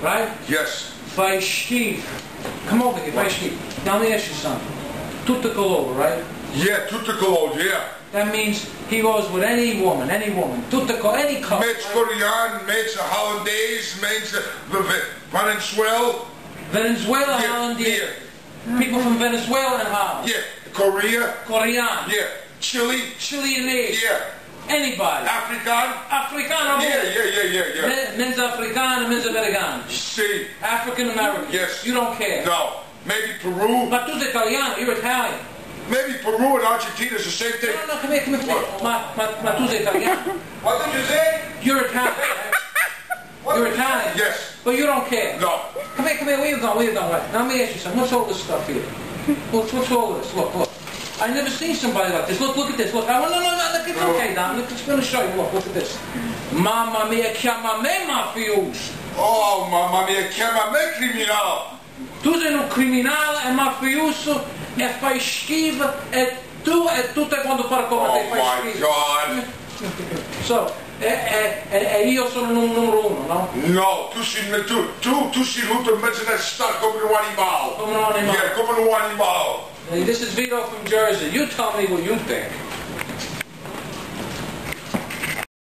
right? Yes. Vaishkiv. Come over here, Vaishkiv. Now let me ask you something. Tutakolova, right? Yeah, Tutakolov, yeah. That means he goes with any woman. Tutakol, any couple. Mens Koreaan, mens Hollandaise, mens Venezuela. Venezuela, Yeah, Holland, yeah. people from Venezuela and Holland. Yeah, Korea. Korean. Yeah, Chile. Chileanese. Yeah. Anybody. Africano. Yeah. Men's Africano, men's Americano. See. African American. Yes. You don't care. No. Maybe Peru. Ma tu sei italiano, you're Italian. Maybe Peru and Argentina is the same thing. No, come here. Ma tu sei italiano. What did you say? You're Italian. You're Italian. Yes. But you don't care. No. Come here. Where you going? Right. Now let me ask you something. What's all this stuff here? What's all this? Look. I never seen somebody like this. Look at this. Look. No. Look, it's okay, Don. Look, I'm going to show you. Look at this. Mamma mia, chiama me mafioso. Oh, mamma mia, chiama me criminal. Tu sei un criminale, è mafioso, e fai schifo, e tu e tutte quando parli come te fai schifo. Oh my God. So, e io sono un numero uno, no? No, tu sei l'ultimo mezzo nel stato come un animale. Come un animale. Yeah, come un animale. This is Vito from Jersey. You tell me what you think.